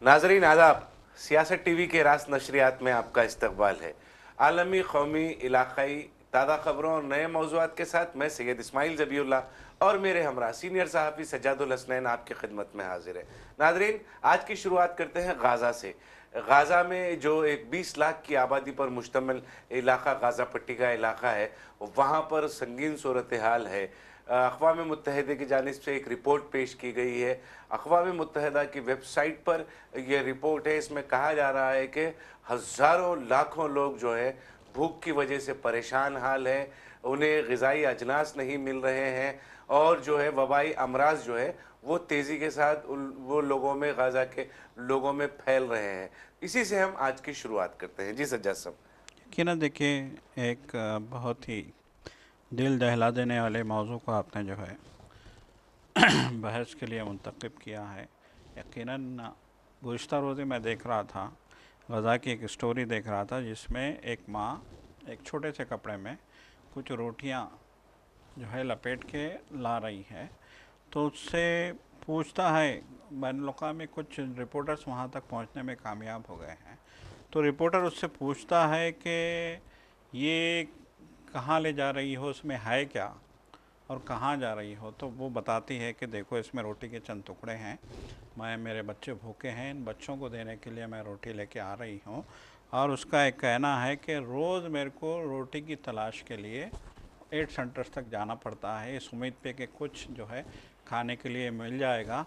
नाजरीन आदाब, सियासत टीवी के रास नशरियात में आपका इस्तकबाल है। आलमी, कौमी, इलाकाई ताज़ा खबरों और नए मौज़ूआत के साथ मैं सैयद इस्माइल ज़बीउल्लाह और मेरे हमरा सीनियर सहाफ़ी सज्जादुल हसनैन आपकी खिदमत में हाजिर है। नाजरीन, आज की शुरुआत करते हैं गाज़ा से। गाज़ा में जो एक 20 लाख की आबादी पर मुश्तमिल इलाका गाज़ा पट्टी का इलाका है, वहाँ पर संगीन सूरत हाल है। अक़वाम मुत्तहिदा की जानिब से एक रिपोर्ट पेश की गई है। अक़वाम मुत्तहिदा की वेबसाइट पर यह रिपोर्ट है। इसमें कहा जा रहा है कि हज़ारों लाखों लोग जो है भूख की वजह से परेशान हाल हैं, उन्हें ग़िज़ाई अजनास नहीं मिल रहे हैं और जो है वबाई अमराज जो है वो तेज़ी के साथ वो लोगों में, गाज़ा के लोगों में फैल रहे हैं। इसी से हम आज की शुरुआत करते हैं। जी सज्जाद साहब। यकीनन देखिए, एक बहुत ही दिल दहला देने वाले मौजू को आपने जो है बहस के लिए मुंतखब किया है। यकीनन गुज़िश्ता रोज़ी मैं देख रहा था, गज़ा की एक स्टोरी देख रहा था जिसमें एक माँ एक छोटे से कपड़े में कुछ रोटियां जो है लपेट के ला रही है। तो उससे पूछता है, बैनुल-अक़वामी कुछ रिपोर्टर्स वहाँ तक पहुँचने में कामयाब हो गए हैं। तो रिपोर्टर उससे पूछता है कि ये कहाँ ले जा रही हो, उसमें है क्या और कहाँ जा रही हो। तो वो बताती है कि देखो, इसमें रोटी के चंद टुकड़े हैं, मेरे बच्चे भूखे हैं, इन बच्चों को देने के लिए मैं रोटी लेके आ रही हूँ। और उसका एक कहना है कि रोज़ मेरे को रोटी की तलाश के लिए 8 सेंटर्स तक जाना पड़ता है, इस उम्मीद पे कि कुछ जो है खाने के लिए मिल जाएगा।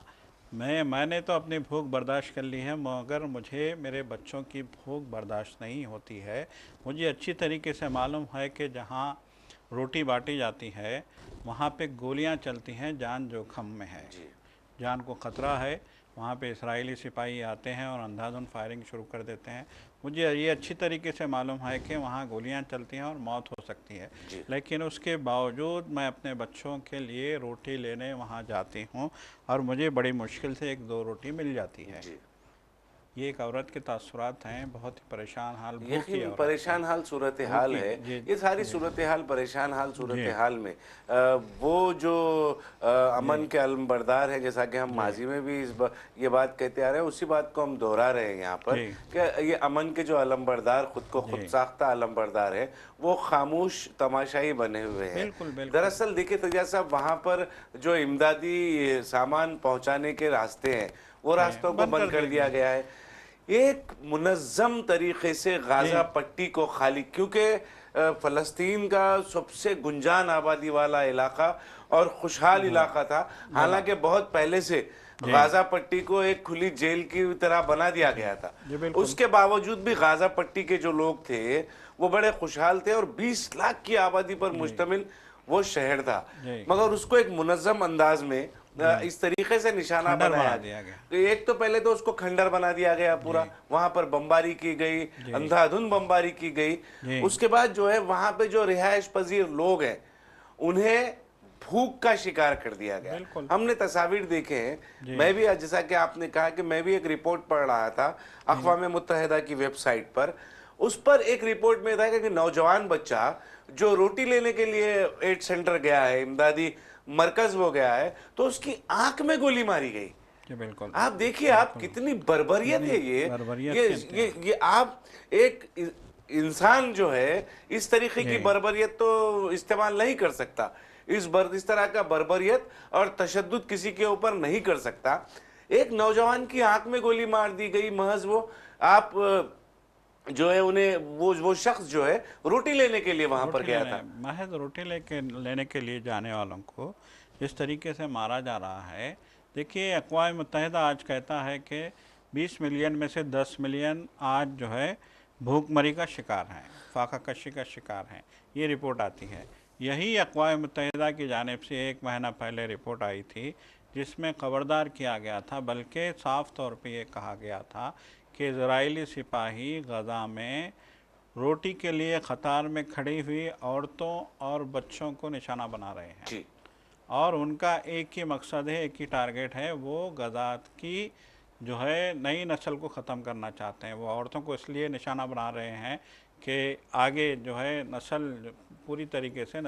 मैंने तो अपनी भूख बर्दाश्त कर ली है, मगर मुझे मेरे बच्चों की भूख बर्दाश्त नहीं होती है। मुझे अच्छी तरीके से मालूम है कि जहाँ रोटी बांटी जाती है वहाँ पे गोलियाँ चलती हैं, जान जोखम में है, जान को ख़तरा है। वहाँ पे इस्राएली सिपाही आते हैं और अंधाधुंध फायरिंग शुरू कर देते हैं। मुझे ये अच्छी तरीके से मालूम है कि वहाँ गोलियाँ चलती हैं और मौत हो सकती है, लेकिन उसके बावजूद मैं अपने बच्चों के लिए रोटी लेने वहाँ जाती हूँ और मुझे बड़ी मुश्किल से 1-2 रोटी मिल जाती है। ये एक औरत के तासुरात हैं, बहुत ही परेशान हाल, भूखी यकीन औरत है, परेशान हाल सूरत हाल भूखी। है। जी ये सारी जी सूरत हाल, परेशान हाल सूरत जी हाल में वो जो जी अमन के अलमबरदार हैं, जैसा कि हम जी माजी में भी ये बात कहते आ रहे हैं, उसी बात को हम दोहरा रहे हैं यहाँ पर जी कि ये अमन के जो अलमबरदार, खुद को खुद जी, साख्ता अलमबरदार है, वो खामोश तमाशाई बने हुए हैं। बिल्कुल बिल्कुल। दरअसल देखिए तैयब साहब, वहाँ पर जो इमदादी सामान पहुँचाने के रास्ते हैं, वो रास्तों को बंद बंद कर कर दिए दिया गए। गया है। एक मुनज़्ज़म तरीक़े से गाज़ा जी पट्टी को खाली, क्योंकि फ़लस्तीन का सबसे गुंजान आबादी वाला इलाका और खुशहाल वो इलाका था। बना। हालांकि बहुत पहले से जी गाज़ा पट्टी को एक खुली जेल की तरह बना दिया जी गया था। जी बिल्कुल। उसके बावजूद भी गाज़ा पट्टी के जो लोग थे वो बड़े खुशहाल थे और 20 लाख की आबादी पर जी मुश्तमिल वो शहर था। जी मगर उसको एक मुनज़्ज़म अंदाज में जी इस तरीके से निशाना खंडर बनाया बना गया। दिया गया। तो एक तो पहले तो उसको खंडर बना दिया गया पूरा, जी वहां पर बमबारी की गई, जी अंधाधुंध बमबारी की गई। जी उसके बाद जो है वहां पे जो रिहाइश पजीर लोग हैं उन्हें भूख का शिकार कर दिया गया। बिल्कुल। हमने तस्वीर देखे हैं। जी मैं भी, जैसा कि आपने कहा कि मैं भी एक रिपोर्ट पढ़ रहा था जी अक़वाम मुत्तहिदा की वेबसाइट पर। उस पर एक रिपोर्ट में था कि नौजवान बच्चा जो रोटी लेने के लिए एड सेंटर गया है, इमदादी मरकज वो गया है, तो उसकी आंख में गोली मारी गई। जी बिल्कुल आप देखिए, आप बिल्कुल। कितनी बर्बरियत कितनी है ये बर्बरियत ये के इंतहा। ये आप एक इंसान जो है इस तरीके की जी बर्बरियत तो इस्तेमाल नहीं कर सकता। इस तरह का बर्बरियत और तशद्दुद किसी के ऊपर नहीं कर सकता। एक नौजवान की आंख में गोली मार दी गई, महज वो आप जो है उन्हें वो शख्स जो है रोटी लेने के लिए वहां पर रोटी गया लेने, था। महज रोटी लेने के लिए जाने वालों को जिस तरीके से मारा जा रहा है। देखिए, अक़वाम मुत्तहिदा आज कहता है कि 20 मिलियन में से 10 मिलियन आज जो है भूखमरी का शिकार हैं, फाका कशी का शिकार हैं। ये रिपोर्ट आती है। यही अक़वाम मुत्तहिदा की जानिब से 1 महीना पहले रिपोर्ट आई थी जिसमें खबरदार किया गया था, बल्कि साफ़ तौर पे ये कहा गया था कि इजरायली सिपाही गज़ा में रोटी के लिए कतार में खड़ी हुई औरतों और बच्चों को निशाना बना रहे हैं जी और उनका एक ही मकसद है, एक ही टारगेट है, वो गज़ा की जो है नई नस्ल को ख़त्म करना चाहते हैं। वो औरतों को इसलिए निशाना बना रहे हैं कि आगे जो है नस्ल पूरी तरीके से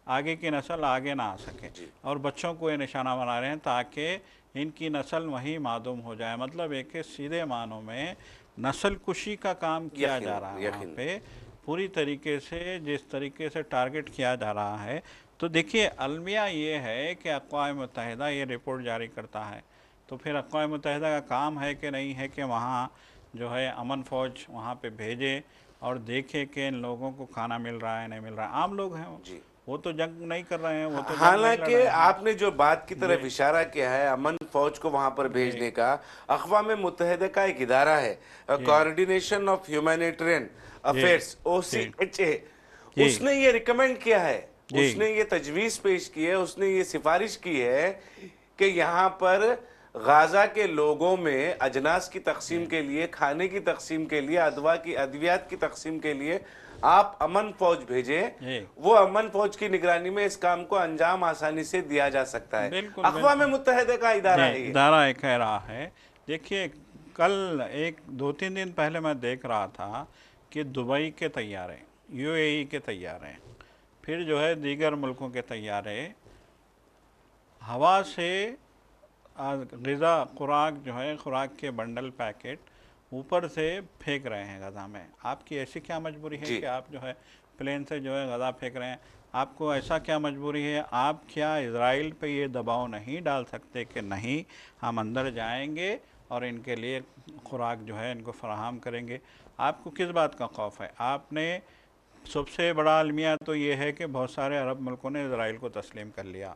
आगे की नस्ल आगे ना आ सके, जी और बच्चों को ये निशाना बना रहे हैं ताकि इनकी नस्ल वहीं मादूम हो जाए। मतलब एक सीधे मानों में नस्ल कुशी का काम किया जा रहा है वहाँ पे पूरी तरीके से, जिस तरीके से टारगेट किया जा रहा है। तो देखिए अलमिया ये है कि अक़वाम मुत्तहिदा ये रिपोर्ट जारी करता है, तो फिर अक़वाम मुत्तहिदा का काम है कि नहीं है कि वहाँ जो है अमन फ़ौज वहाँ पे भेजे और देखे कि इन लोगों को खाना मिल रहा है नहीं मिल रहा है। आम लोग हैं वो तो जंग नहीं कर रहे हैं, वो तो जंग नहीं लड़ हालांकि रहे हैं। आपने जो बात की तरफ इशारा किया है अमन फौज को वहां पर भेजने का, अक़वाम मुत्तहिदा का एक इदारा है coordination of humanitarian affairs OCHA, उसने ये रिकमेंड किया है, उसने ये तजवीज़ पेश की है, उसने ये सिफारिश की है कि यहाँ पर गाजा के लोगों में अजनास की तकसीम के लिए, खाने की तकसीम के लिए, अद्वियात की तकसीम के लिए आप अमन फौज भेजें। वो अमन फौज की निगरानी में इस काम को अंजाम आसानी से दिया जा सकता है। अक़वाम मुत्तहिदा का इदारा है, इदारा कह रहा है। देखिए कल एक 2-3 दिन पहले मैं देख रहा था कि दुबई के तैयारे, UAE के तैयारे, फिर जो है दीगर मुल्कों के तैयारे हवा से ग़िज़ा खुराक जो है, खुराक के बंडल पैकेट ऊपर से फेंक रहे हैं गज़ा में। आपकी ऐसी क्या मजबूरी है कि आप जो है प्लेन से जो है गज़ा फेंक रहे हैं? आपको ऐसा क्या मजबूरी है? आप क्या इज़राइल पे ये दबाव नहीं डाल सकते कि नहीं हम अंदर जाएंगे और इनके लिए खुराक जो है इनको फराहम करेंगे? आपको किस बात का खौफ है? आपने सबसे बड़ा अलमिया तो ये है कि बहुत सारे अरब मुल्कों ने इज़राइल को तस्लीम कर लिया,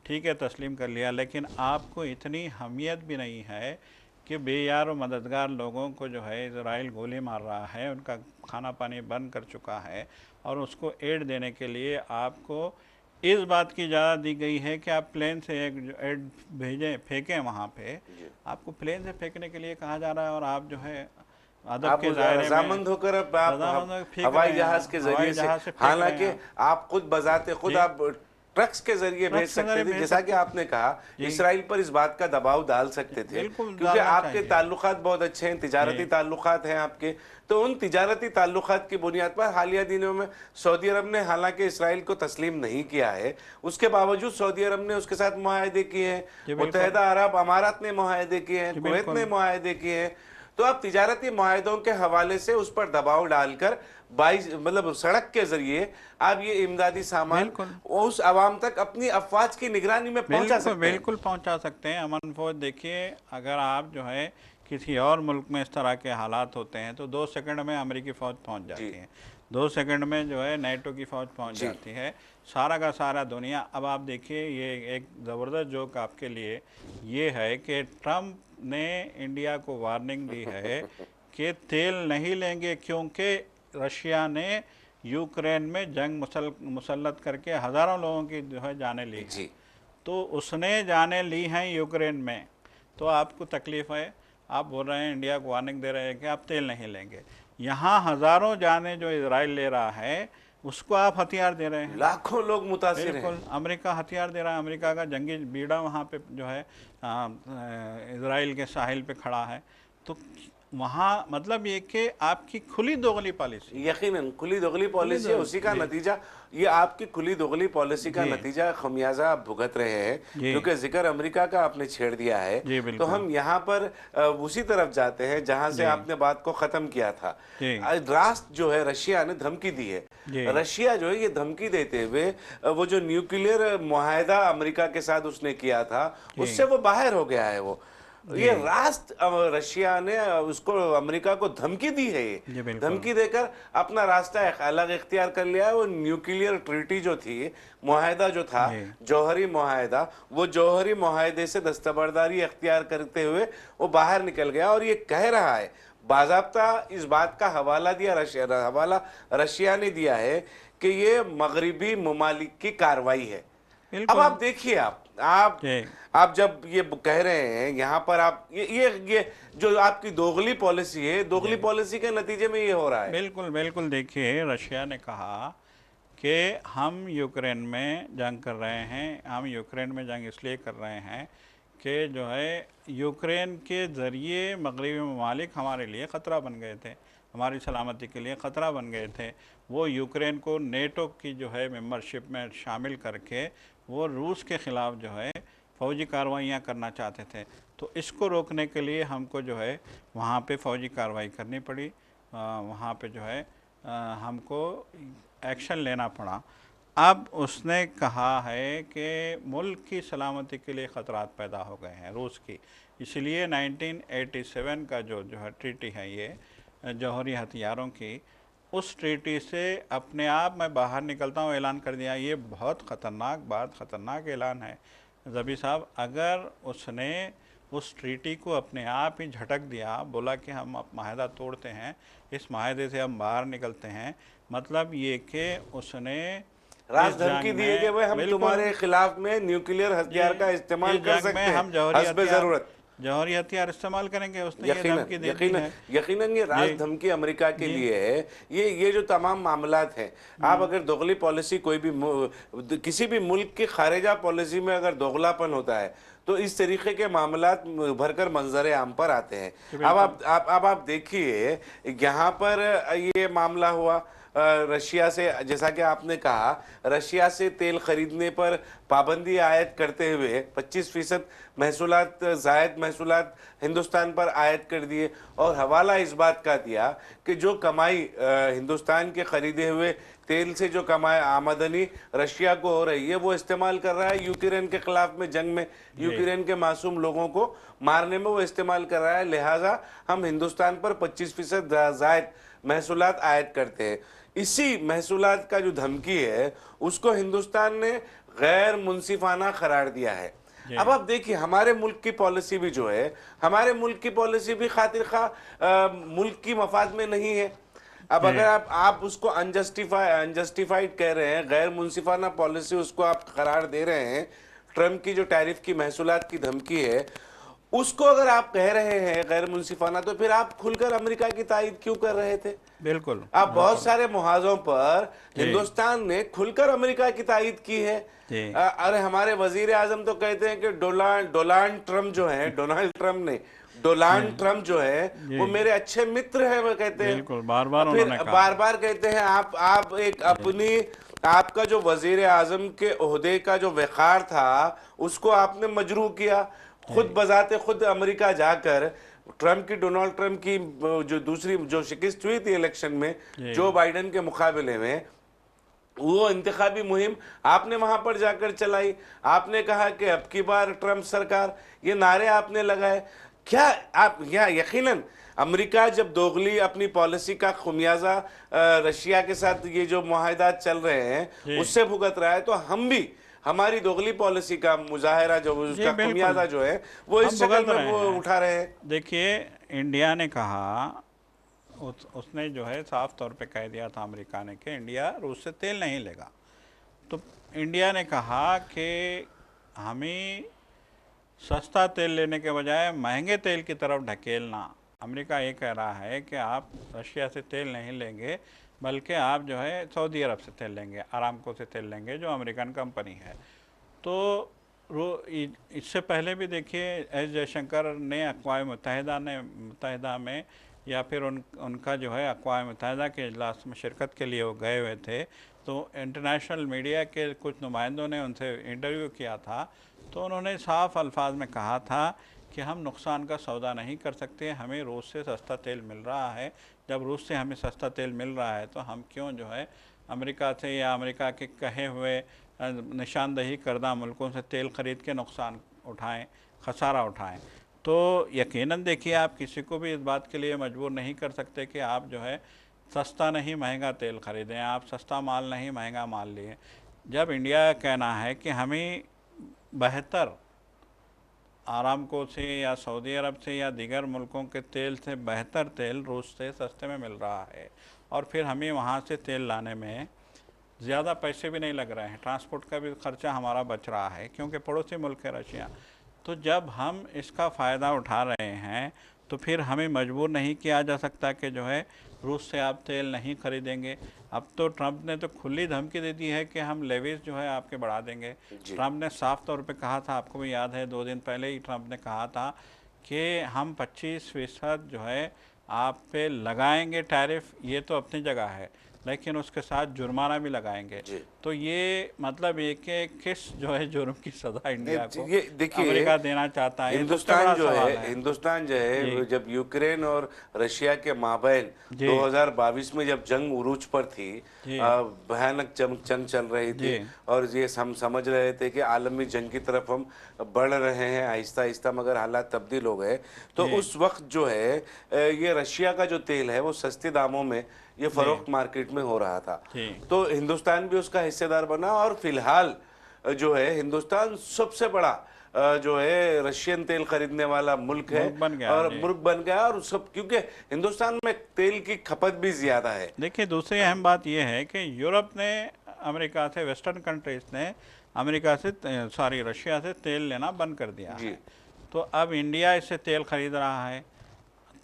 ठीक है तस्लीम कर लिया, लेकिन आपको इतनी हमियत भी नहीं है कि बेयार व मददगार लोगों को जो है इज़राइल गोली मार रहा है, उनका खाना पानी बंद कर चुका है और उसको एड देने के लिए आपको इस बात की इजाज़त दी गई है कि आप प्लेन से एक एड भेजें, फेंकें वहाँ पे। आपको प्लेन से फेंकने के लिए कहा जा रहा है और आप जो है अदब के दायरे में होकर अब आप हवाई जहाज के जरिए से, हालांकि आप खुद बजाते खुद आप ट्रक्स के जरिए भेज सकते थे, जैसा कि आपने कहा इसराइल पर इस बात का दबाव डाल सकते थे क्योंकि आपके ताल्लुकात बहुत अच्छे हैं, तिजारती ताल्लुकात हैं आपके। तो उन तिजारती ताल्लुकात की बुनियाद पर हालिया दिनों में सऊदी अरब ने हालांकि इसराइल को तस्लीम नहीं किया है, उसके बावजूद सऊदी अरब ने उसके साथ मुआहदे किए हैं, मुत्तहिदा अरब अमारात ने मुआहदे किए हैं, कुवैत ने मुआहदे किए हैं। तो आप तिजारती मुआहदों के हवाले से उस पर दबाव डालकर मतलब सड़क के जरिए आप ये इमदादी सामान उस आवाम तक अपनी अफवाज की निगरानी में पहुंचा सकते हैं। बिल्कुल पहुंचा सकते हैं। अमन फौज देखिए, अगर आप जो है किसी और मुल्क में इस तरह के हालात होते हैं तो 2 सेकंड में अमेरिकी फ़ौज पहुंच जाती है, 2 सेकंड में जो है नेटो की फ़ौज पहुंच जाती है, सारा का सारा दुनिया। अब आप देखिए ये एक ज़बरदस्त जोक आपके लिए ये है कि ट्रम्प ने इंडिया को वार्निंग दी है कि तेल नहीं लेंगे क्योंकि रशिया ने यूक्रेन में जंग मुसल्लत करके हज़ारों लोगों की जो है जानें ली हैं। तो उसने जानें ली हैं यूक्रेन में, तो आपको तकलीफ़ है। आप बोल रहे हैं, इंडिया को वार्निंग दे रहे हैं कि आप तेल नहीं लेंगे। यहाँ हज़ारों जानें जो इजराइल ले रहा है उसको आप हथियार दे रहे हैं, लाखों लोग मुतासिर हैं। बिल्कुल अमेरिका हथियार दे रहा है, अमेरिका का जंगी बीड़ा वहाँ पे जो है इजराइल के साहिल पे खड़ा है। तो वहाँ मतलब ये कि आपकी खुली दोगली पॉलिसी, यकीनन खुली दोगली पॉलिसी है, उसी का नतीजा ये आपकी खुली दोगली पॉलिसी का नतीजा खमियाजा आप भुगत रहे हैं। क्योंकि जिक्र अमेरिका का आपने छेड़ दिया है तो हम यहाँ पर उसी तरफ जाते हैं जहाँ से आपने बात को ख़त्म किया था। राष्ट्र जो है रशिया ने धमकी दी है, रशिया जो है ये धमकी देते हुए वो जो न्यूक्लियर मुआहदा अमेरिका के साथ उसने किया था उससे वो बाहर हो गया है। वो ये राष्ट्र रशिया ने उसको अमेरिका को धमकी दी है, ये धमकी देकर अपना रास्ता अलग इख्तियार कर लिया है। वो न्यूक्लियर ट्रीटी जो थी, मुआहदा जो था जौहरी मुआहदा, वो जौहरी मुआहदे से दस्तबरदारी इख्तियार करते हुए वो बाहर निकल गया और ये कह रहा है, बाज़ाब्ता इस बात का हवाला रशिया ने दिया है कि ये मगरिबी ममालिक की कार्रवाई है। अब आप देखिए, आप जब ये कह रहे हैं यहाँ पर आप ये जो आपकी दोगली पॉलिसी है, दोगली पॉलिसी के नतीजे में ये हो रहा है। बिल्कुल बिल्कुल। देखिए रशिया ने कहा कि हम यूक्रेन में जंग कर रहे हैं, हम यूक्रेन में जंग इसलिए कर रहे हैं कि जो है यूक्रेन के ज़रिए मगरबी ममालिक हमारे लिए ख़तरा बन गए थे, हमारी सलामती के लिए ख़तरा बन गए थे। वो यूक्रेन को नेटो की जो है मेंबरशिप में शामिल करके वो रूस के ख़िलाफ़ जो है फ़ौजी कार्रवाइयाँ करना चाहते थे। तो इसको रोकने के लिए हमको जो है वहाँ पे फ़ौजी कार्रवाई करनी पड़ी, वहाँ पे जो है हमको एक्शन लेना पड़ा। अब उसने कहा है कि मुल्क की सलामती के लिए ख़तरात पैदा हो गए हैं रूस की, इसलिए 1987 का जो है ट्रीटी है ये जौहरी हथियारों की, उस ट्रीटी से अपने आप मैं बाहर निकलता हूँ ऐलान कर दिया। ये बहुत ख़तरनाक बात, ख़तरनाक ऐलान है ज़बी साहब। अगर उसने उस ट्रीटी को अपने आप ही झटक दिया, बोला कि हम अब माहिदा तोड़ते हैं, इस माहिदे से हम बाहर निकलते हैं, मतलब ये कि उसने राज इस धमकी जंग दी है कि में भाई हम बिल्कुल तुम्हारे खिलाफ में न्यूक्लियर हथियार का इस्तेमाल इस कर जंग में सकते हैं हम हस्ब जौहरी हथियार इस्तेमाल करेंगे, उसने ये यकीनन धमकी दे दी यकीनन है। यकीनन ये राज जी धमकी अमेरिका के जी लिए है। ये जो तमाम मामलात हैं, आप अगर दोगली पॉलिसी कोई भी किसी भी मुल्क की खारिजा पॉलिसी में अगर दोगलापन होता है तो इस तरीके के मामलात भरकर मंजर आम पर आते हैं। जी अब बिल्कुल। आप देखिए यहाँ पर ये मामला हुआ रशिया से, जैसा कि आपने कहा, रशिया से तेल खरीदने पर पाबंदी आयद करते हुए 25% महसूलात, जायद महसूलात हिंदुस्तान पर आयद कर दिए और हवाला इस बात का दिया कि जो कमाई हिंदुस्तान के खरीदे हुए तेल से जो कमाई आमदनी रशिया को हो रही है वो इस्तेमाल कर रहा है यूक्रेन के खिलाफ में जंग में, जी यूक्रेन के मासूम लोगों को मारने में वो इस्तेमाल कर रहा है, लिहाजा हम हिंदुस्तान पर 25% जायद महसूलात आयद करते हैं। इसी महसूलात का जो धमकी है उसको हिंदुस्तान ने गैर मुनसिफाना करार दिया है। जी अब आप देखिए हमारे मुल्क की पॉलिसी भी जो है, हमारे मुल्क की पॉलिसी भी खातिर खा मुल्क की मफाद में नहीं है। अब जी अगर आप उसको अनजस्टिफाइड कह रहे हैं, गैर मुनसिफाना पॉलिसी उसको आप करार दे रहे हैं, ट्रम्प की जो टैरिफ की महसूलात की धमकी है उसको अगर आप कह रहे हैं गैर मुनसिफाना, तो फिर आप खुलकर अमेरिका की तायद क्यों कर रहे थे? बिल्कुल आप बहुत बिल्कुल। सारे मुहाजों पर जी हिंदुस्तान ने खुलकर अमेरिका की तायद की है। जी अरे हमारे वजीर आजम तो कहते हैं कि डोनाल्ड ट्रम्प जो है, डोनाल्ड ट्रम्प नहीं, जी डोनाल्ड ट्रम्प जो है जी वो मेरे अच्छे मित्र हैं, वो कहते हैं। बिल्कुल, बार बार फिर उन्होंने कहा। बार बार कहते हैं आप एक जी अपनी, आपका जो वजीर आजम के ओहदे का जो वक़ार था उसको आपने मजरूह किया, जी खुद बजाते खुद अमेरिका जाकर ट्रम्प की, डोनाल्ड ट्रम्प की जो दूसरी जो शिकस्त हुई थी इलेक्शन में जी जो बाइडेन के मुकाबले में, वो इंतखाबी मुहिम आपने वहां पर जाकर चलाई। आपने कहा कि अब की बार ट्रम्प सरकार, ये नारे आपने लगाए। क्या आप यकीनन अमेरिका जब दोगली अपनी पॉलिसी का खुमियाजा रशिया के साथ ये जो मुआहदात चल रहे हैं जी उससे भुगत रहा है, तो हम भी हमारी दोगली पॉलिसी का मुजाहरा जो जी उसका बिल्कुल, खुमियाजा जो है वो हम इस शक्ल भुगत में रहे वो हैं। उठा रहे हैं। देखिए, इंडिया ने कहा, उसने जो है साफ तौर पे कह दिया था अमेरिका ने कि इंडिया रूस से तेल नहीं लेगा। तो इंडिया ने कहा कि हमें सस्ता तेल लेने के बजाय महंगे तेल की तरफ ढकेलना। अमेरिका ये कह रहा है कि आप रशिया से तेल नहीं लेंगे, बल्कि आप जो है सऊदी अरब से तेल लेंगे, अरामको से तेल लेंगे, जो अमेरिकन कंपनी है। तो इससे पहले भी देखिए एस जयशंकर ने मुत्तहिदा में या फिर उनका जो है अक़वाम मुत्तहिदा के इजलास में शिरकत के लिए वो गए हुए थे, तो इंटरनेशनल मीडिया के कुछ नुमाइंदों ने उनसे इंटरव्यू किया था, तो उन्होंने साफ अल्फाज में कहा था कि हम नुकसान का सौदा नहीं कर सकते, हमें रूस से सस्ता तेल मिल रहा है। जब रूस से हमें सस्ता तेल मिल रहा है तो हम क्यों जो है अमेरिका से या अमेरिका के कहे हुए निशानदही करदा मुल्कों से तेल ख़रीद के नुकसान उठाएं, खसारा उठाएं। तो यकीनन देखिए, आप किसी को भी इस बात के लिए मजबूर नहीं कर सकते कि आप जो है सस्ता नहीं महंगा तेल ख़रीदें, आप सस्ता माल नहीं महंगा माल लिए। जब इंडिया का कहना है कि हमें बेहतर आरामको से या सऊदी अरब से या दीगर मुल्कों के तेल से बेहतर तेल रूस से सस्ते में मिल रहा है, और फिर हमें वहाँ से तेल लाने में ज़्यादा पैसे भी नहीं लग रहे हैं, ट्रांसपोर्ट का भी ख़र्चा हमारा बच रहा है क्योंकि पड़ोसी मुल्क है रशिया। तो जब हम इसका फ़ायदा उठा रहे हैं तो फिर हमें मजबूर नहीं किया जा सकता कि जो है रूस से आप तेल नहीं खरीदेंगे। अब तो ट्रंप ने तो खुली धमकी दे दी है कि हम लेवीज जो है आपके बढ़ा देंगे। ट्रंप ने साफ तौर पे कहा था, आपको भी याद है 2 दिन पहले ही ट्रंप ने कहा था कि हम 25% जो है आप पे लगाएंगे टैरिफ। ये तो अपनी जगह है, लेकिन उसके साथ जुर्माना भी लगाएंगे। जी। तो ये मतलब एक एक किस जो है जुर्म की सज़ा इंडिया को ये देखिए, अमेरिका देना चाहता है, ये सबसे बड़ा सवाल है। हिंदुस्तान जो जी है जब यूक्रेन और रशिया के माबैन जी 2022 में जब जंग उरूज पर थी, जी भयानक जंग चल रही जी थी, और ये हम समझ रहे थे कि आलमी जंग की तरफ हम बढ़ रहे हैं आहिस्ता आहिस्ता, मगर हालात तब्दील हो गए। तो जी उस वक्त जो है ये रशिया का जो तेल है वो सस्ते दामों में ये जी फरोख्त मार्केट में हो रहा था। जी तो हिंदुस्तान भी उसका हिस्सेदार बना, और फिलहाल जो है हिंदुस्तान सबसे बड़ा जो है रशियन तेल खरीदने वाला मुल्क है, मुल्क बन गया। और जी मुल्क बन गया, और सब क्योंकि हिंदुस्तान में तेल की खपत भी ज्यादा है। देखिए, दूसरी अहम बात यह है कि यूरोप ने अमेरिका से, वेस्टर्न कंट्रीज ने अमेरिका से, सॉरी, रशिया से तेल लेना बंद कर दिया जी है। तो अब इंडिया इससे तेल खरीद रहा है,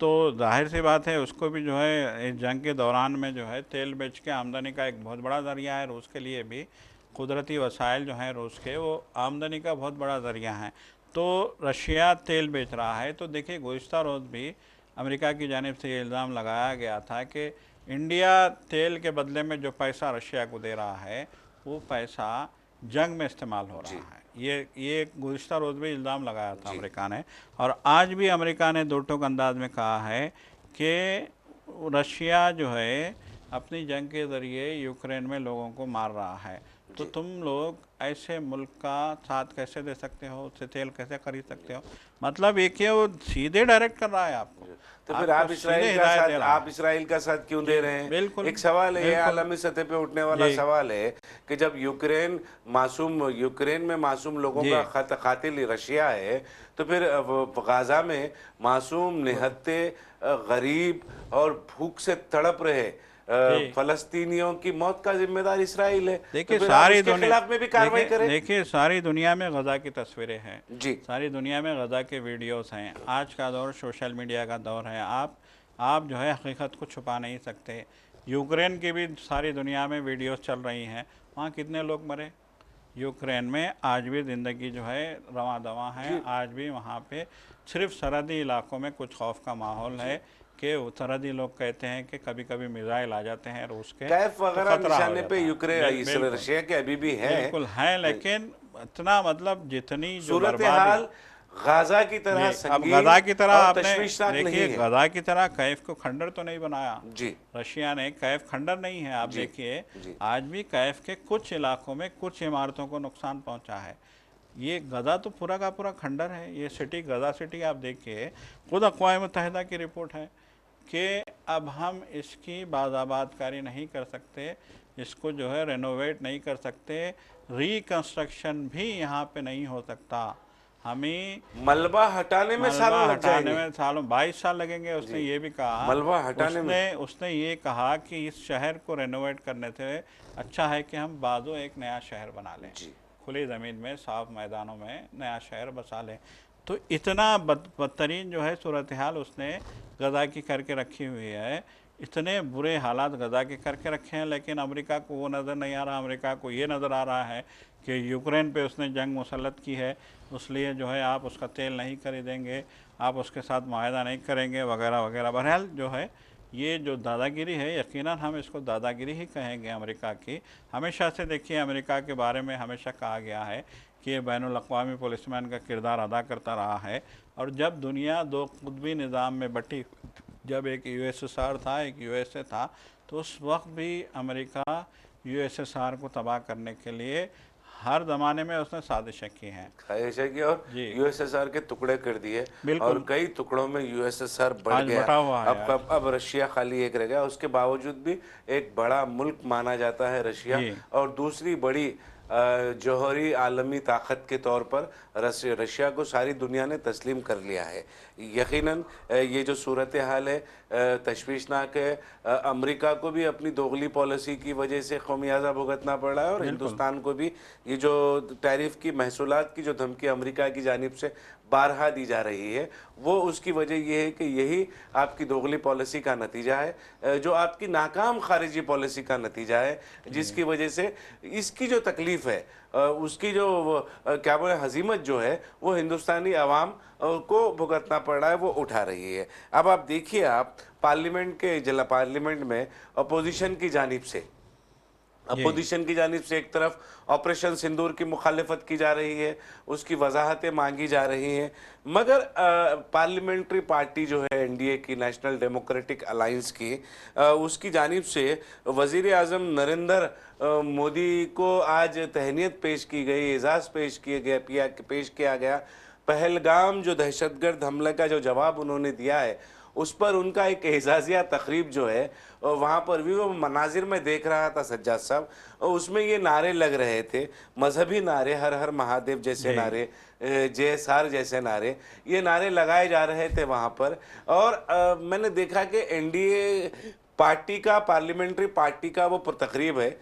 तो जाहिर सी बात है उसको भी जो है इस जंग के दौरान में जो है तेल बेच के आमदनी का एक बहुत बड़ा ज़रिया है। रूस के लिए भी कुदरती वसाइल जो हैं रूस के, वो आमदनी का बहुत बड़ा ज़रिया है। तो रशिया तेल बेच रहा है। तो देखिए, गुज़िश्ता रोज़ भी अमेरिका की जानिब से ये इल्ज़ाम लगाया गया था कि इंडिया तेल के बदले में जो पैसा रशिया को दे रहा है वो पैसा जंग में इस्तेमाल हो जी रहा है। ये गुज़िश्ता रोज़ भी इल्ज़ाम लगाया था जी अमेरिका ने, और आज भी अमेरिका ने दो टोक अंदाज में कहा है कि रशिया जो है अपनी जंग के ज़रिए यूक्रेन में लोगों को मार रहा है। तो जी। तुम लोग ऐसे मुल्क का साथ कैसे दे सकते हो, उससे तेल कैसे खरीद सकते हो? मतलब एक ये वो सीधे डायरेक्ट कर रहा है आपको, तो फिर आपको सीधे हिदायत दे रहा आप है। इसराइल का साथ क्यों दे जी रहे हैं? बिल्कुल एक सवाल है, ये बिल्कुल। आलमी सतह पे उठने वाला जी सवाल है कि जब यूक्रेन में मासूम लोगों जी का कातिल रशिया है, तो फिर गाजा में मासूम, निहत्ते, गरीब और भूख से तड़प रहे जी फलस्तीनियों की मौत का जिम्मेदार इसराइल है। तो देखिए, फिर आप सारी उसके दुनिया, खिलाफ में भी कार्रवाई देखिए करें। देखिए सारी दुनिया में गज़ा की तस्वीरें हैं, जी सारी दुनिया में गज़ा के वीडियोस हैं। आज का दौर सोशल मीडिया का दौर है। आप जो है हकीकत को छुपा नहीं सकते। यूक्रेन की भी सारी दुनिया में वीडियोस चल रही हैं। वहाँ कितने लोग मरे? यूक्रेन में आज भी ज़िंदगी जो है रवां दवां है। जी आज भी वहाँ पे सिर्फ सरहदी इलाकों में कुछ खौफ का माहौल है कि सरहदी लोग कहते हैं कि कभी कभी मिसाइल आ जाते हैं रूस के, कैफ तो वगैरह ख़तरा हो निशाने पे जाता है। बिल्कुल रशिया के अभी भी हैं। बिल्कुल हैं, लेकिन इतना मतलब जितनी जो सूरत बर्बादी। हाल गाजा की तरह जी, अब संगीन गजा की तरह और आपने तशवीशनाक नहीं देखिए, है। गजा की तरह कैफ को खंडर तो नहीं बनाया जी रशिया ने। कैफ खंडर नहीं है। आप जी देखिए, जी आज भी कैफ के कुछ इलाकों में कुछ इमारतों को नुकसान पहुंचा है। ये गजा तो पूरा का पूरा खंडर है। ये सिटी, गजा सिटी, आप देखिए, खुद अक़वाम मुत्तहिदा की रिपोर्ट है कि अब हम इसकी बाज़ाबादकारी नहीं कर सकते, इसको जो है रेनोवेट नहीं कर सकते, रिकंस्ट्रक्शन भी यहाँ पे नहीं हो सकता। हमें मलबा हटाने में मलबा सालों लग हटाने जाएंगे। में सालों 22 साल लगेंगे। उसने जी ये भी कहा, मलबा हटाने में। उसने ये कहा कि इस शहर को रेनोवेट करने से अच्छा है कि हम बाजू एक नया शहर बना लें, जी खुली ज़मीन में, साफ मैदानों में नया शहर बसा लें। तो इतना बदतरीन जो है सूरत हाल उसने गजा की करके रखी हुई है। इतने बुरे हालात गजा के करके रखे हैं, लेकिन अमेरिका को वो नज़र नहीं आ रहा। अमेरिका को ये नज़र आ रहा है कि यूक्रेन पे उसने जंग मुसल्लत की है, इसलिए जो है आप उसका तेल नहीं खरीदेंगे, आप उसके साथ माहिदा नहीं करेंगे, वगैरह वगैरह। बहरहाल जो है ये जो दादागिरी है, यकीनन हम इसको दादागिरी ही कहेंगे अमेरिका की। हमेशा से देखिए, अमेरिका के बारे में हमेशा कहा गया है कि ये बैनुल-अक़वामी पुलिसमैन का किरदार अदा करता रहा है। और जब दुनिया दो कुतबी निज़ाम में बटी, जब एक यूएसएसआर था, एक यूएसए था, तो उस वक्त भी अमेरिका यूएसएसआर को तबाह करने के लिए हर ज़माने में उसने साजिशें की हैं। ख्वाहिशें की, और जी यूएसएसआर के टुकड़े कर दिए, और बिल्कुल, कई टुकड़ों में यूएसएसआर बढ़ आज गया। बटा हुआ है आज। अब रशिया खाली एक रह गया। उसके बावजूद भी एक बड़ा मुल्क माना जाता है रशिया, जी और दूसरी बड़ी जौहरी आलमी ताकत के तौर पर रशिया को सारी दुनिया ने तस्लीम कर लिया है। यकीनन ये जो सूरत हाल है तशवीशनाक है। अमेरिका को भी अपनी दोगली पॉलिसी की वजह से खमियाजा भुगतना पड़ रहा है, और बिल्कुल हिंदुस्तान को भी ये जो टैरिफ की, महसूलात की जो धमकी अमेरिका की जानिब से बारहा दी जा रही है, वो उसकी वजह यह है कि यही आपकी दोगली पॉलिसी का नतीजा है, जो आपकी नाकाम खारिजी पॉलिसी का नतीजा है, जी जिसकी वजह से इसकी जो तकलीफ तकलीफ है, उसकी जो क्या बोले हजीमत जो है वो हिंदुस्तानी अवाम को भुगतना पड़ रहा है, वो उठा रही है। अब आप देखिए, आप पार्लियामेंट के जिला पार्लियामेंट में अपोजिशन की जानिब से जी अपोजिशन की जानिब से एक तरफ ऑपरेशन सिंदूर की मुखालिफत की जा रही है, उसकी वजाहतें मांगी जा रही हैं, मगर पार्लियामेंट्री पार्टी जो है एनडीए की, नेशनल डेमोक्रेटिक अलायंस की, उसकी जानिब से वज़ीर आज़म नरेंद्र मोदी को आज तहनीत पेश की गई, एजाज़ पेश किया गया। पहलगाम जो दहशतगर्द हमले का जो जवाब उन्होंने दिया है, उस पर उनका एक एजाजिया तकरीब जो है, वहाँ पर भी वो मनाजिर में देख रहा था सज्जाद साहब, और उसमें ये नारे लग रहे थे, मजहबी नारे, हर हर महादेव जैसे जी नारे, जय सार जैसे नारे, ये नारे लगाए जा रहे थे वहाँ पर। और मैंने देखा कि एनडीए पार्टी का, पार्लियामेंट्री पार्टी का वो तकरीब है,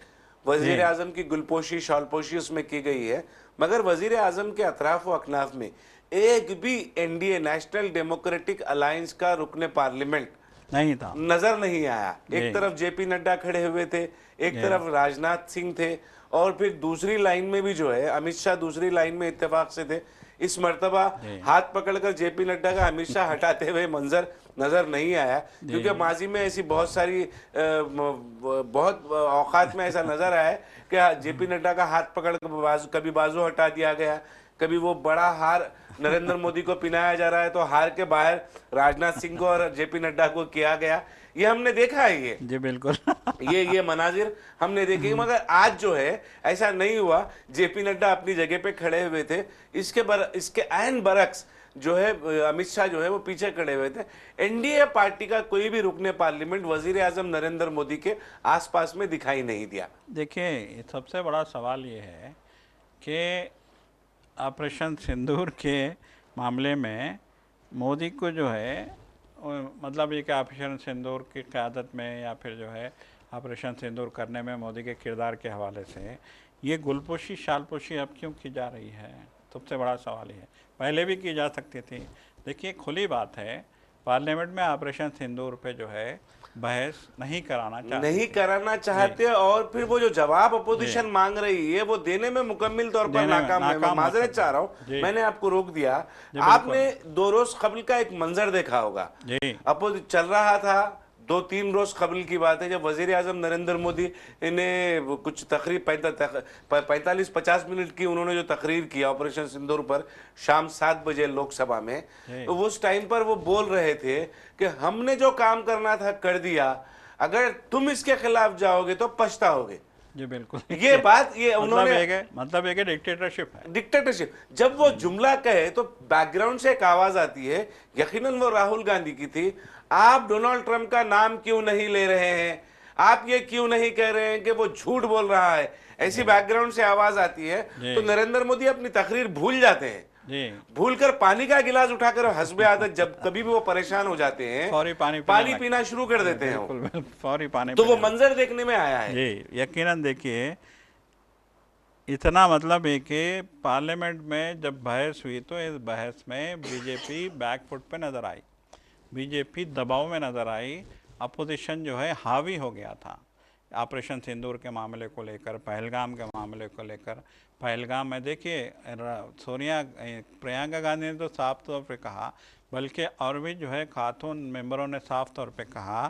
वजीर जी आजम की गुलपोशी शॉलपोशी उसमें की गई है, मगर वजीर आजम के अतराफ व अकनाफ में एक भी एनडीए, नेशनल डेमोक्रेटिक अलायंस का रुकने पार्लियामेंट नहीं था। नजर नहीं आया। जी एक तरफ जेपी नड्डा खड़े हुए थे, एक जी तरफ राजनाथ सिंह थे, और फिर दूसरी लाइन में भी जो है अमित शाह दूसरी लाइन में इत्तेफाक से थे। इस मर्तबा जी हाथ पकड़कर जेपी नड्डा का अमित शाह हटाते हुए मंजर नजर नहीं आया, क्योंकि माजी में ऐसी बहुत सारी बहुत औकात में ऐसा नजर आया है कि जेपी नड्डा का हाथ पकड़ कभी बाजू हटा दिया गया, कभी वो बड़ा हार नरेंद्र मोदी को पिनाया जा रहा है तो हार के बाहर राजनाथ सिंह को और जेपी नड्डा को किया गया। ये हमने देखा है, जी बिल्कुल ये मनाजिर हमने देखे, मगर आज जो है ऐसा नहीं हुआ। जेपी नड्डा अपनी जगह पे खड़े हुए थे, इसके ऐन बरक्स जो है अमित शाह जो है वो पीछे खड़े हुए थे। एनडीए पार्टी का कोई भी रुकने पार्लियामेंट वजीर आजम नरेंद्र मोदी के आसपास में दिखाई नहीं दिया। देखिए, सबसे बड़ा सवाल ये है कि ऑपरेशन सिंदूर के मामले में मोदी को जो है मतलब ये कि ऑपरेशन सिंदूर की क़यादत में या फिर जो है ऑपरेशन सिंदूर करने में मोदी के किरदार के हवाले से ये गुलपोशी शालपोशी अब क्यों की जा रही है, सबसे बड़ा सवाल ये है। पहले भी की जा सकती थी। देखिए, खुली बात है, पार्लियामेंट में ऑपरेशन सिंदूर पे जो है बहस नहीं कराना चाहते और फिर वो जो जवाब अपोजिशन मांग रही है वो देने में मुकम्मल तौर पर नाकाम है। मैं माजरत चाह रहा हूँ, मैंने आपको रोक दिया। आपने 2 रोज कबल का एक मंजर देखा होगा, अपोजिशन चल रहा था, 2-3 रोज कबल की बात है, जब वजीर आजम नरेंद्र मोदी ने कुछ तकरीब 45-50 मिनट की उन्होंने जो तकरीर किया ऑपरेशन सिंदूर पर शाम 7 बजे लोकसभा में, तो उस टाइम पर वो बोल रहे थे कि हमने जो काम करना था कर दिया, अगर तुम इसके खिलाफ जाओगे तो पछताओगे। जी बिल्कुल, ये बात ये उन्होंने मतलब एक डिक्टेटरशिप है। डिक्टेटरशिप जब वो जुमला कहे तो बैकग्राउंड से एक आवाज आती है, यकीनन वो राहुल गांधी की थी, आप डोनाल्ड ट्रंप का नाम क्यों नहीं ले रहे हैं, आप ये क्यों नहीं कह रहे हैं कि वो झूठ बोल रहा है, ऐसी बैकग्राउंड से आवाज आती है। तो नरेंद्र मोदी अपनी तकरीर भूल जाते हैं, भूलकर पानी का गिलास उठाकर हस्बे आदत जब कभी भी वो परेशान हो जाते हैं फौरी पानी पीना शुरू कर देते हैं, फौरी पानी। तो वो मंजर देखने में आया है। जी यकीनन देखिए, इतना मतलब है कि पार्लियामेंट में जब बहस हुई तो इस बहस में बीजेपी बैकफुट पे नज़र आई, बीजेपी दबाव में नज़र आई, अपोजिशन जो है हावी हो गया था ऑपरेशन सिंदूर के मामले को लेकर, पहलगाम के मामले को लेकर। पहलगाम में देखिए, प्रियंका गांधी ने तो साफ तौर पे कहा, बल्कि और भी जो है खातून मेंबरों ने साफ तौर पे कहा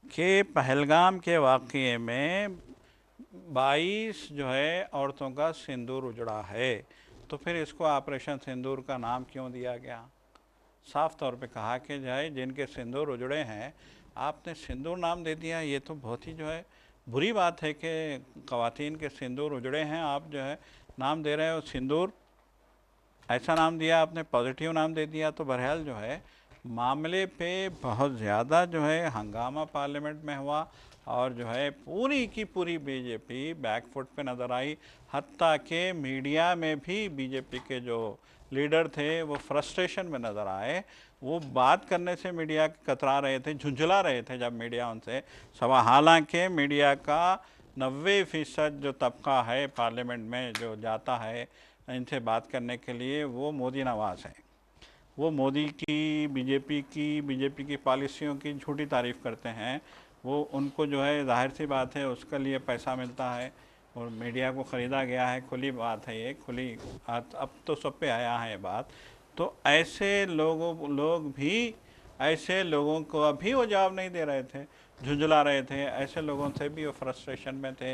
कि पहलगाम के वाक़ये में 22 जो है औरतों का सिंदूर उजड़ा है, तो फिर इसको ऑपरेशन सिंदूर का नाम क्यों दिया गया। साफ तौर पे कहा कि जो है जिनके सिंदूर उजड़े हैं आपने सिंदूर नाम दे दिया, ये तो बहुत ही जो है बुरी बात है कि ख़वातीन के सिंदूर उजड़े हैं, आप जो है नाम दे रहे हो सिंदूर, ऐसा नाम दिया आपने, पॉजिटिव नाम दे दिया। तो बहरहाल जो है मामले पे बहुत ज़्यादा जो है हंगामा पार्लियामेंट में हुआ और जो है पूरी की पूरी बीजेपी बैकफुट पे नज़र आई। हत्ता के मीडिया में भी बीजेपी के जो लीडर थे वो फ्रस्ट्रेशन में नज़र आए, वो बात करने से मीडिया कतरा रहे थे, झुंझला रहे थे जब मीडिया उनसे सवाल। हालांकि मीडिया का 90% जो तबका है पार्लियामेंट में जो जाता है इनसे बात करने के लिए, वो मोदी नवाज है, वो मोदी की बीजेपी की पॉलिसियों की झूठी तारीफ़ करते हैं। वो उनको जो है जाहिर सी बात है उसके लिए पैसा मिलता है, और मीडिया को ख़रीदा गया है, खुली बात है ये, खुली बात अब तो सब पे आया है बात। तो ऐसे ऐसे लोगों को अभी वो जवाब नहीं दे रहे थे, झुंझला रहे थे, ऐसे लोगों से भी वो फ्रस्ट्रेशन में थे।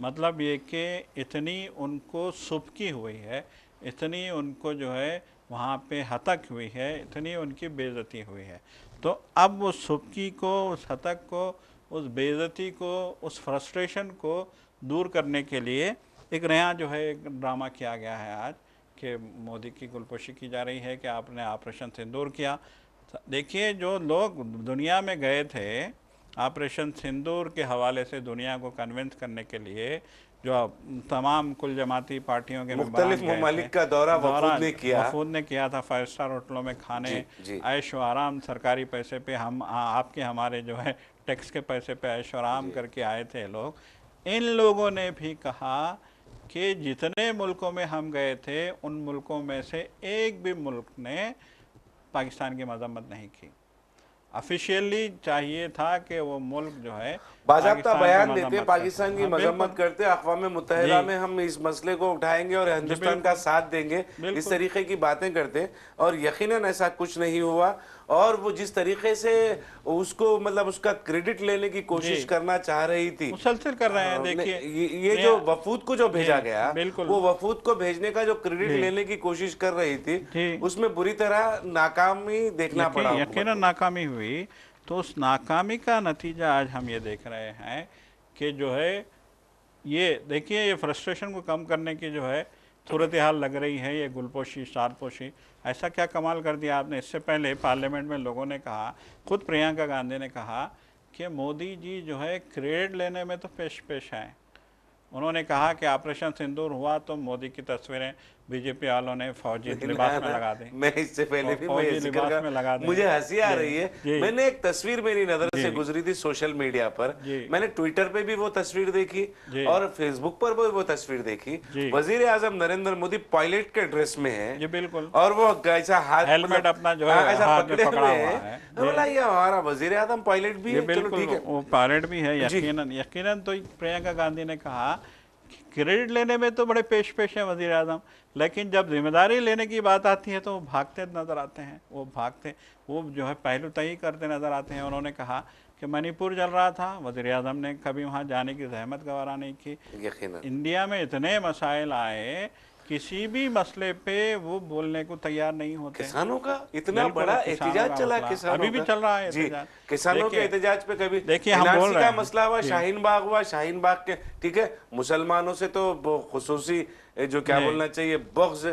मतलब ये कि इतनी उनको सुबकी हुई है, इतनी उनको जो है वहाँ पे हतक हुई है, इतनी उनकी बेइज्जती हुई है। तो अब वो सुबकी को, उस हतक को, उस बेइज्जती को, उस फ्रस्ट्रेशन को दूर करने के लिए एक नया जो है एक ड्रामा किया गया है आज, कि मोदी की गुलपोशी की जा रही है कि आपने ऑपरेशन सिंदूर किया। देखिए, जो लोग दुनिया में गए थे ऑपरेशन सिंदूर के हवाले से दुनिया को कन्विंस करने के लिए, जो तमाम कुल जमाती पार्टियों के मुख्तलिफ मेंबरान गए ममालिक थे, का दौरा वफूद ने किया। था, 5 स्टार होटलों में खाने, जी, जी। ऐश व आराम, सरकारी पैसे पे, हम आपके हमारे जो है टैक्स के पैसे पे ऐश व आराम करके आए थे लोग। इन लोगों ने भी कहा कि जितने मुल्कों में हम गए थे उन मुल्कों में से एक भी मुल्क ने पाकिस्तान की मजम्मत नहीं की। ऑफिशियली चाहिए था कि वो मुल्क जो है बाज़ाब्ता बयान की देते, मजम्मत पाकिस्तान की हाँ, मजम्मत करते, अक़वाम मुत्तहिदा में हम इस मसले को उठाएंगे और हिंदुस्तान का साथ देंगे, इस तरीके की बातें करते, और यकीनन ऐसा कुछ नहीं हुआ। और वो जिस तरीके से उसको मतलब उसका क्रेडिट लेने की कोशिश करना चाह रही थी, मुसलसल कर रहे हैं। देखिए, ये जो वफूद को जो भेजा गया, वो वफूद को भेजने का जो क्रेडिट लेने की कोशिश कर रही थी, उसमें बुरी तरह नाकामी देखना पड़ा। यकीनन नाकामी हुई। तो उस नाकामी का नतीजा आज हम ये देख रहे हैं कि जो है ये देखिए, ये फ्रस्ट्रेशन को कम करने की जो है सूरत हाल लग रही है, ये गुलपोशी, शारपोशी, ऐसा क्या कमाल कर दिया आपने। इससे पहले पार्लियामेंट में लोगों ने कहा, खुद प्रियंका गांधी ने कहा कि मोदी जी जो है क्रेडिट लेने में तो पेश हैं। उन्होंने कहा कि ऑपरेशन सिंदूर हुआ तो मोदी की तस्वीरें बीजेपी वालों ने फौजी लिबास में लगा दी। मैं इससे पहले भी फौजी लिबास में लगा दी। मुझे हंसी आ रही है। मैंने एक तस्वीर मेरी नजर से गुजरी थी सोशल मीडिया पर, मैंने ट्विटर पे भी वो तस्वीर देखी और फेसबुक पर भी वो तस्वीर देखी। वजीर आजम नरेंद्र मोदी पायलट के ड्रेस में है, बिल्कुल, और वो ऐसा हाथ हेलमेट अपना जो है ऐसा पकड़े हुए है। बोला ये हमारा वजीर आजम पायलट भी है, चलो ठीक है, वो पायलट भी है। यकीनन तो प्रियंका गांधी ने कहा क्रेडिट लेने में तो बड़े पेश हैं वजीर आजम, लेकिन जब जिम्मेदारी लेने की बात आती है तो वो भागते नज़र आते हैं। वो जो है पहलू तय करते नज़र आते हैं। उन्होंने कहा कि मणिपुर जल रहा था, वजीर आजम ने कभी वहाँ जाने की जहमत गवारा नहीं की। इंडिया में इतने मसाइल आए, किसी भी मसले पे वो बोलने को तैयार नहीं होते। किसानों का इतना बड़ा एहतजाज चला, किसानों अभी भी चल रहा है एहतजाज। किसानों के एहतजाज पे कभी देखिए, हम बोल रहे हैं मसला हुआ, शाहीन बाग हुआ, शाहीन बाग के ठीक है, मुसलमानों से तो खुसूसी जो क्या बोलना चाहिए, बग़्ज़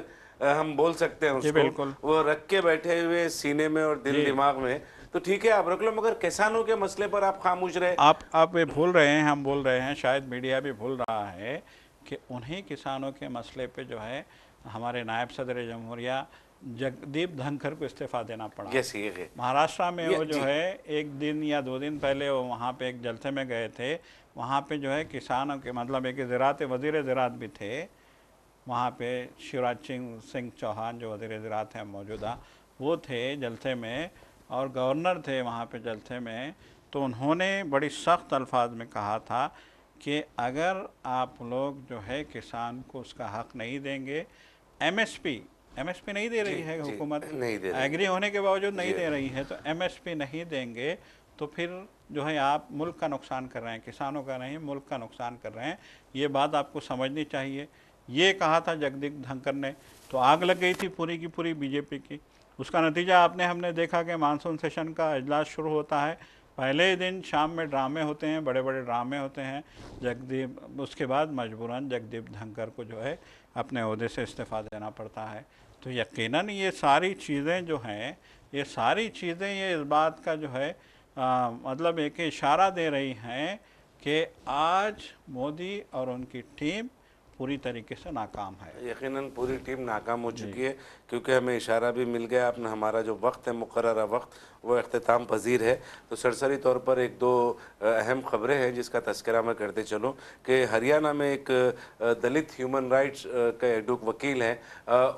हम बोल सकते हैं उसको, वो रख के बैठे हुए सीने में और दिल दिमाग में, तो ठीक है आप रख लो, मगर किसानों के मसले पर आप खामोश रहे। आप ये भूल रहे हैं, हम बोल रहे हैं, शायद मीडिया भी भूल रहा है कि उन्हीं किसानों के मसले पे जो है हमारे नायब सदर जमहूरिया जगदीप धनखड़ को इस्तीफ़ा देना पड़ा। महाराष्ट्र में वो जो है 1 दिन या 2 दिन पहले वो वहाँ पे एक जलसे में गए थे। वहाँ पे जो है किसानों के मतलब एक ज़राअत वज़ीर ज़राअत भी थे वहाँ पे, शिवराज सिंह चौहान जो वज़ीर ज़राअत हैं मौजूदा, वो थे जलसे में, और गवर्नर थे वहाँ पे जलसे में। तो उन्होंने बड़ी सख्त अल्फाज में कहा था कि अगर आप लोग जो है किसान को उसका हक नहीं देंगे, एमएसपी नहीं दे रही है हुकूमत, एग्री होने के बावजूद नहीं दे रही है, तो एमएसपी नहीं देंगे तो फिर जो है आप मुल्क का नुकसान कर रहे हैं, किसानों का नहीं मुल्क का नुकसान कर रहे हैं। ये बात आपको समझनी चाहिए। ये कहा था जगदीप धनखड़ ने। तो आग लग गई थी पूरी की पूरी बीजेपी की। उसका नतीजा हमने देखा कि मानसून सेशन का इजलास शुरू होता है, पहले दिन शाम में ड्रामे होते हैं, बड़े बड़े ड्रामे होते हैं। उसके बाद मजबूरन जगदीप धनखड़ को जो है अपने ओहदे से इस्तीफ़ा देना पड़ता है। तो यकीनन ये सारी चीज़ें जो हैं, ये सारी चीज़ें ये इस बात का जो है मतलब एक इशारा दे रही हैं कि आज मोदी और उनकी टीम पूरी तरीके से नाकाम है। यकीनन पूरी टीम नाकाम हो चुकी है, क्योंकि हमें इशारा भी मिल गया। अपना हमारा जो वक्त है, मुकर्ररा वक्त, वो अख्तिताम पजीर है। तो सरसरी तौर पर 1-2 अहम ख़बरें हैं जिसका तस्करा मैं करते चलूँ कि हरियाणा में एक दलित ह्यूमन राइट्स के एडवोकेट वकील हैं,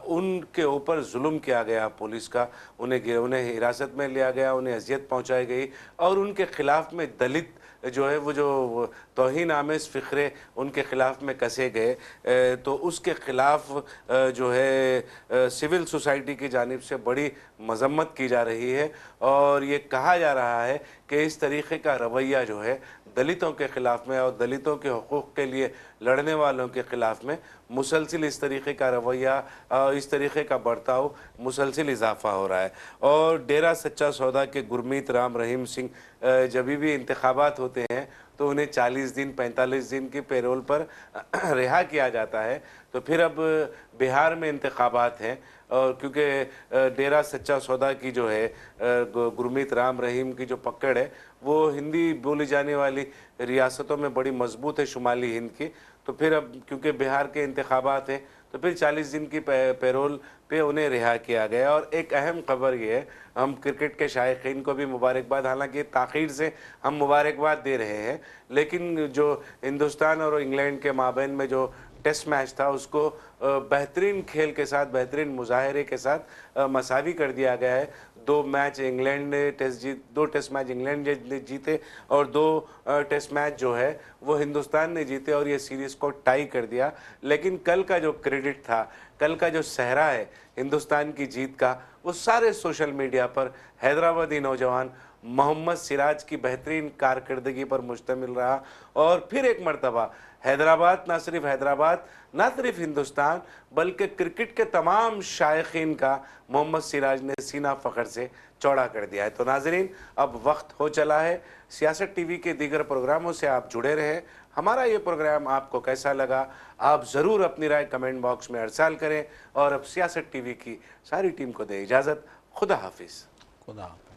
उनके ऊपर जुल्म किया गया पुलिस का। उन्हें हिरासत में लिया गया, उन्हें अजियत पहुँचाई गई और उनके ख़िलाफ़ में दलित जो है वो जो तौहीन आमेज़ फ़िक्रे उनके ख़िलाफ़ में कसे गए, तो उसके ख़िलाफ़ जो है सिविल सोसाइटी की जानिब से बड़ी मज़म्मत की जा रही है और ये कहा जा रहा है कि इस तरीक़े का रवैया जो है दलितों के ख़िलाफ़ में और दलितों के हकूक़ के लिए लड़ने वालों के ख़िलाफ़ में मुसलसिल इस तरीक़े का रवैया, इस तरीक़े का बर्ताव मुसलसिल इजाफ़ा हो रहा है। और डेरा सच्चा सौदा के गुरमीत राम रहीम सिंह जब भी इंतखाबात होते हैं तो उन्हें 40 दिन 45 दिन की पैरोल पर रिहा किया जाता है। तो फिर अब बिहार में इंतखाबात हैं और क्योंकि डेरा सच्चा सौदा की जो है गुरमीत राम रहीम की जो पकड़ है वो हिंदी बोली जाने वाली रियासतों में बड़ी मजबूत है, शुमाली हिंद की। तो फिर अब क्योंकि बिहार के इंतखाबात हैं तो फिर 40 दिन की पैरोल पे उन्हें रिहा किया गया। और एक अहम खबर ये है, हम क्रिकेट के शायकीन को भी मुबारकबाद, हालांकि ताख़ीर से हम मुबारकबाद दे रहे हैं, लेकिन जो हिंदुस्तान और इंग्लैंड के माबैन में जो टेस्ट मैच था उसको बेहतरीन खेल के साथ, बेहतरीन मुजाहरे के साथ मसावी कर दिया गया है। 2 मैच इंग्लैंड ने 2 टेस्ट मैच इंग्लैंड ने जीते और 2 टेस्ट मैच जो है वो हिंदुस्तान ने जीते और ये सीरीज़ को टाई कर दिया। लेकिन कल का जो क्रेडिट था, कल का जो सहरा है हिंदुस्तान की जीत का, वो सारे सोशल मीडिया पर हैदराबादी नौजवान मोहम्मद सिराज की बेहतरीन कारकर्दगी पर मुश्तमिल रहा। और फिर एक मरतबा हैदराबाद, ना सिर्फ हैदराबाद, ना सिर्फ हिंदुस्तान, बल्कि क्रिकेट के तमाम शायकीन का मोहम्मद सिराज ने सीना फ़ख्र से चौड़ा कर दिया है। तो नाज़रीन, अब वक्त हो चला है सियासत टीवी के दीगर प्रोग्रामों से आप जुड़े रहें। हमारा ये प्रोग्राम आपको कैसा लगा, आप ज़रूर अपनी राय कमेंट बॉक्स में अरसाल करें और अब सियासत टीवी की सारी टीम को दें इजाज़त। खुदा हाफिज़। खुदा हाफ़िज़।